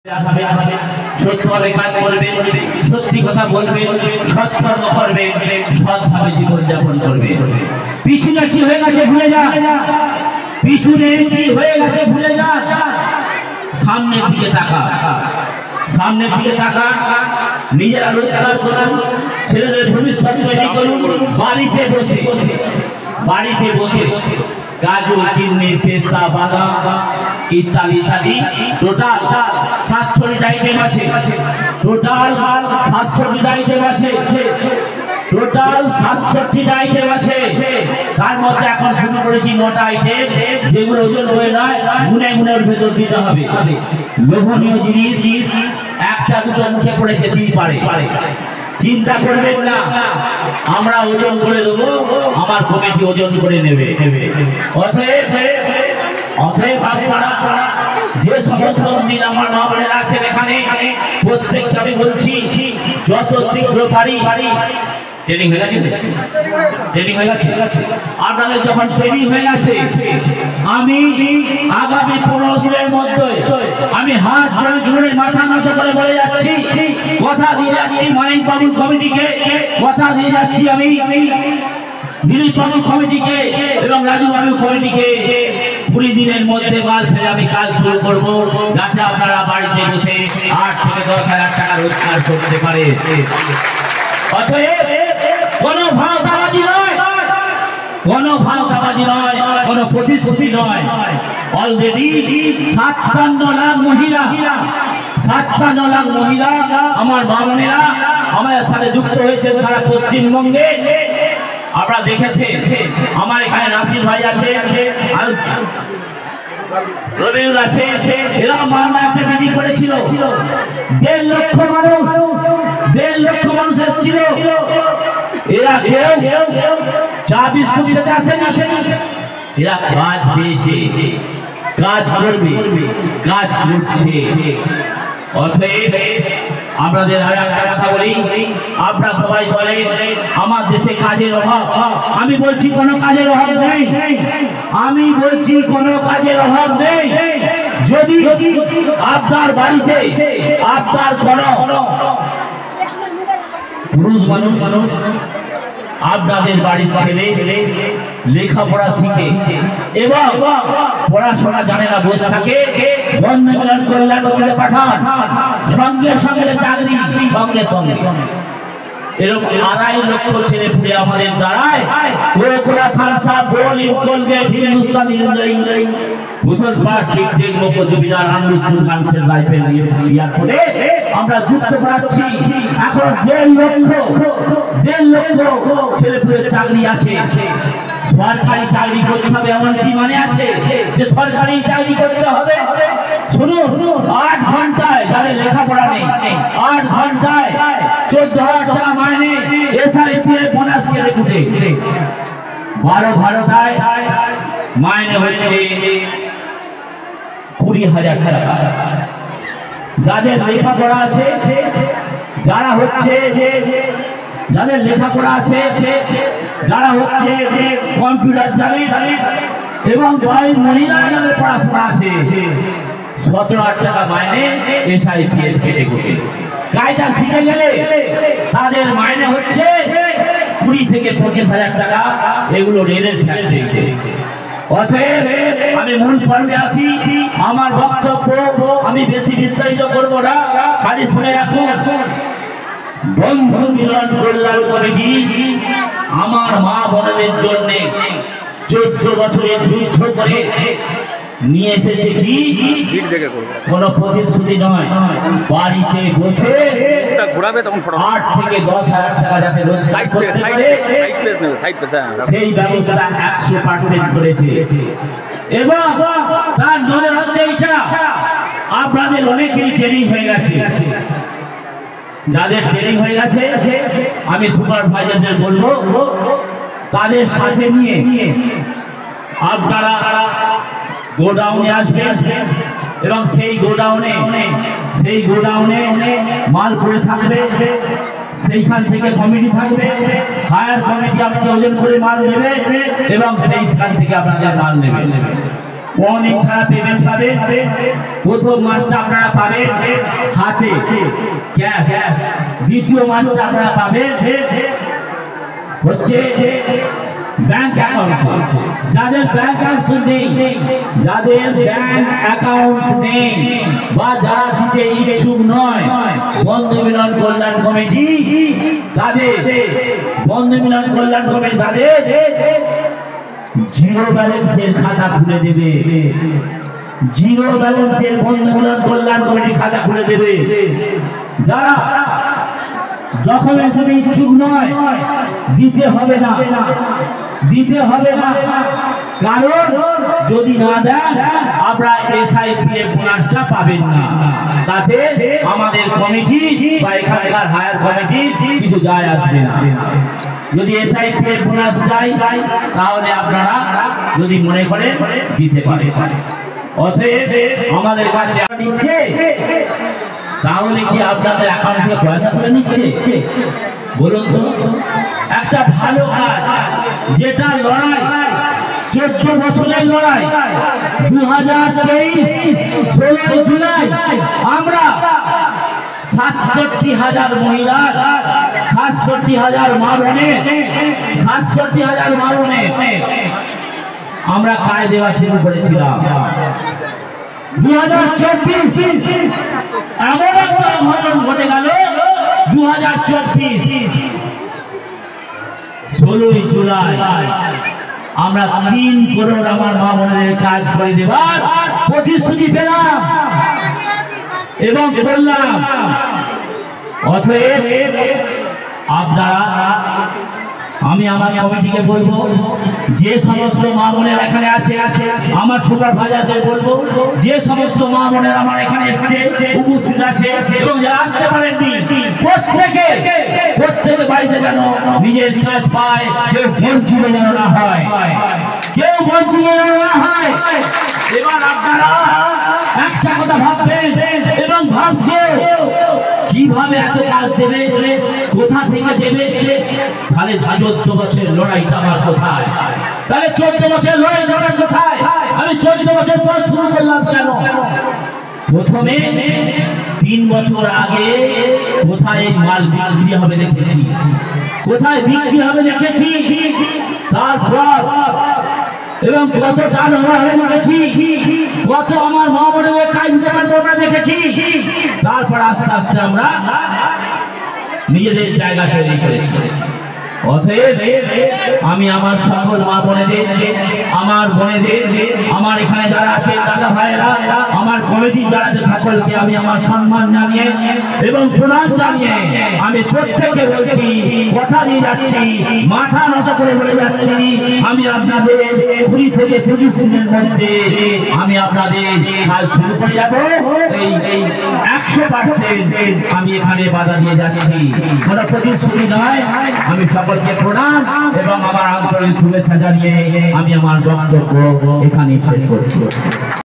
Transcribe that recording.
সত্যভাবে কাজ করবেন, সত্যি কথা বলবেন, সৎকর্ম করবেন, সৎভাবে জীবনযাপন করবেন। পিছনে কি হয়ে গেছে ভুলে যান, পিছনে কি হয়ে গেছে ভুলে যান, সামনের দিকে তাকান, সামনের দিকে তাকান। নিজেরা রোজগার করুন, ছেলেদের ভবিষ্যৎ তৈরি করুন। বাড়িতে বসে, বাড়িতে বসে কাজু, কিশমিশ, পেস্তা, বাদাম ইত্যাদি ইত্যাদি টোটাল 700 আইটেম আছে, টোটাল 700 আইটেম আছে, টোটাল 67 আইটেম আছে। তার মধ্যে এখন শুরু করেছি 9টা আইটেম, যেগুলো ওজন হয়ে নয়, গুনে গুনে ওর ভেতর দিতে হবে। লোভনীয় জিনিস একটা দুটো মুখে পড়ে যেতেই পারে, চিন্তা করবেন না, আমরা ওজন করে দেবো, আমার কমিটি ওজন করে নেবে। অতএব আপনারা যে সমস্ত দিন আমার মা বোনেরা আছেন এখানে, প্রত্যেককে আমি বলছি যত শীঘ্র পারি। ট্রেনিং হয়ে গেছে, ট্রেনিং হয়ে গেছে আপনাদের। যখন ট্রেনিং হয়ে গেছে, আমি আগামী 15 দিনের মধ্যে আমি হাত জোড়ে মাথা নত করে বলে যাচ্ছি, কথা দিয়ে যাচ্ছি মানিক বাবুর কমিটিকে, কথা দিয়ে যাচ্ছি আমি দিলীপ বাবুর কমিটিকে এবং রাজু বাবুর কমিটিকে, 20 দিনের মধ্যে মাল ফেলে আমি কাজ শুরু করবো, যাতে আপনারা বাড়িতে বসে 8 থেকে 10,000 টাকা রোজগার করতে পারে। অতএব কোনো ভাওতাবাজি নয়, কোনো ভাওতাবাজি নয়, কোনো প্রতিশ্রুতি নয়। অলরেডি 57 লাখ মহিলা, 57 লাখ মহিলা আমার মা বোনেরা আমাদের সাথে যুক্ত হয়েছে সারা পশ্চিমবঙ্গে। আপনারা দেখেছেন, আমার এখানে নাসির ভাই আছে, আর রবিউল আছে, এরা মামলা একটা রেডি করেছিল। 1.5 লক্ষ মানুষ, 1.5 লক্ষ মানুষ এসেছিল। এরা কেউ চা বিস্কুট খেতে আসেনি, এরা কাজ পেয়েছে, কাজ করবে, কাজ করছে। অতএব আপনাদের আর একটা কথা বলি, আপনারা সবাই বলেন আমার দেশে কাজের অভাব। আমি বলছি কোনো কাজের অভাব নেই, আমি বলছি কোনো কাজের অভাব নেই। যদি আপনার বাড়িতে আপনার কোনো পুরুষ মানুষ আপনাদের বাড়ির ছেলে লেখাপড়া শিখে এবং পড়াশোনা জানে না, বসে থাকে, বন্ধু মিলন কল্যাণ করে পাঠান, সঙ্গে সঙ্গে চাকরি, সঙ্গে সঙ্গে। এরকম 2.5 লক্ষ ছেলে পুড়ে আমাদের দ্বারায় কোকোরা থামসা বলি কলগেট হিন্দুস্তান ইন্দ্রাই মুসলমান ঠিক মতো জমিদার আন্দোলন সুলতানের লাইফে ইয়া করে আমরা যুক্ত করাচ্ছি। এখন 1.5 লক্ষ ছেলে পুড়ে চাকরি আছে। সরকারি চাকরি করতে হবে এমন কি মানে আছে যে সরকারি চাকরি করতে হবে? শুনুন, 8 ঘন্টায় যাদের লেখাপড়া নেই, 8 ঘন্টায় 14,000 টাকা মাইনে, এসআইপি বোনাস কেটে কুটে 12 ঘন্টায় মাইনে হচ্ছে 20,000 টাকা। যাদের লেখাপড়া আছে, যারা হচ্ছে যাদের লেখাপড়া আছে, যারা হচ্ছে কম্পিউটার জানে এবং বাড়ির মহিলা যাদের পড়াশোনা আছে, 17,000 টাকা মাইনে এসআইপি কেটে কুটে। কাজটা শিখে গেলে তাদের মাইনে হচ্ছে 20 থেকে 25,000 টাকা। এগুলো রেলের ফ্যাক্টরিতে। অতএব আমি মূল পর্বে আসি। আমার বক্তব্য আমি বেশি বিস্তারিত করব না, খালি শুনে রাখুন। বন্ধু মিলন কল্যাণ কমিটি আমার মা বোনদের জন্য 14 বছরের যুদ্ধ করে নিয়ে এসেছে কি কোনো প্রতিশ্রুতি নয়, বাড়িতে বসে 8 থেকে 10,000 টাকা যাতে রোজগার করতে পারে সেই ব্যবস্থা 100% করেছে। এবং তার নজর হচ্ছে এইটা, আপনাদের অনেকেরই ট্রেনিং হয়ে গেছে। যাদের ট্রেনিং হয়ে গেছে আমি সুপারভাইজারদের বলবো তাদের সাথে নিয়ে আপনারা গোডাউনে আসবেন এবং সেই গোডাউনে মাল পড়ে থাকবে, সেইখান থেকে কমিটি থাকবে, ফায়ার কমিটি আপনাকে ওজন করে মাল দেবে এবং সেইখান থেকে আপনাদের মাল নেবে। মর্নিং ছাড়া পেমেন্ট পাবেন। প্রথম মাসটা আপনারা পাবেন হাতে ক্যাশ, দ্বিতীয় মাসটা আপনারা পাবেন হচ্ছে ব্যাংক অ্যাকাউন্ট। যাদের ব্যাংক অ্যাকাউন্ট নেই, যাদের ব্যাংক অ্যাকাউন্ট নেই বা যারা দিতে ইচ্ছুক নয়, বন্ধু মিলন কল্যাণ কমিটি তাদের তাদের জিরো ব্যালেন্সের খাতা খুলে দেবে। জিরো ব্যালেন্সের বন্ধু মিলন কল্যাণ কমিটি খাতা খুলে দেবে। যারা ডকুমেন্টস ইচ্ছুক নয়, দিতে হবে না, কারণ যদি না দেন আপনারা SIPF বোনাসটা পাবেন না। তাতে আমাদের কমিটি বা এখানকার হায়ার কমিটি কিছু যায় আসবে না। যদি SIPF বোনাস চাই তাহলে আপনারা যদি মনে করেন দিতে পারেন। অতএব আমাদের কাছে নিচ্ছে, তাহলে কি আপনাদের অ্যাকাউন্ট থেকে পয়সা তুলে নিচ্ছে? বলুন তো। একটা ভালো কাজ, যেটা লড়াই 14 বছরের লড়াই, 2023 16 জুলাই আমরা 67,000 মহিলার, 67,000 মা বোনের, 67,000 মা বোনের আমরা কাজ দেওয়া শুরু করেছিলাম। 2024 এমন একটা ঘটনা ঘটে গেল, 2024 16 জুলাই আমরা 3 করোড় আমার মা বোনের কাজ করে দেবার প্রতিশ্রুতি পেলাম এবং করলাম। অতএব আপনারা, আমি আমার কমিটিকে বলবো, যে সমস্ত মা বোনের এখানে আছে, আমার সুপারভাইজারদের বলবো, যে সমস্ত মা বোনের আমার এখানে এসেছে উপস্থিত আছে এবং যারা আসতে পারেননি, প্রত্যেকে বাড়িতে যেন নিজের কাজ পায়, কেউ বঞ্চিত যেন না হয়, এবার আপনারা একটা কথা ভাববেন এবং ভাবছে কিভাবে এত কাজ দেবে, কোথা থেকে দেবে। তাহলে 14 বছরের লড়াইটা আমার কোথায়? তাহলে 14 বছরের লড়াই কোথায়? আমি 14 বছর পর শুরু করলাম কেন? প্রথমে 3 বছর আগে কোথায় এই মাল বিক্রি হবে দেখেছি, তারপর এবং কত টান হবে দেখেছি, কত আমার মা বোনের কাজ দিতে পারবো আমরা দেখেছি। তারপর আস্তে আস্তে আমরা নিজেদের জায়গা তৈরি করেছি। অতএব আমি আমার সকল মা বোনেদের, আমার বোনেদের, আমার এখানে যারা আছে দাদা ভাইয়েরা, আমার কমিটি যারা আছে সকলকে আমি আমার সম্মান জানিয়ে এবং প্রণাম জানিয়ে আমি প্রত্যেককে বলছি, কথা দিয়ে যাচ্ছি, মাথা নত করে বলে যাচ্ছি, আমি আপনাদের 20 থেকে 25 দিনের মধ্যে আমি আপনাদের কাজ শুরু করে যাব। এই 100% আমি এখানে বাধা দিয়ে যাচ্ছি, কোনো প্রতিশ্রুতি নয়। আমি সকলকে প্রণাম এবং আমার আন্তরিক শুভেচ্ছা জানিয়ে আমি আমার বক্তব্য এখানে শেষ করছি।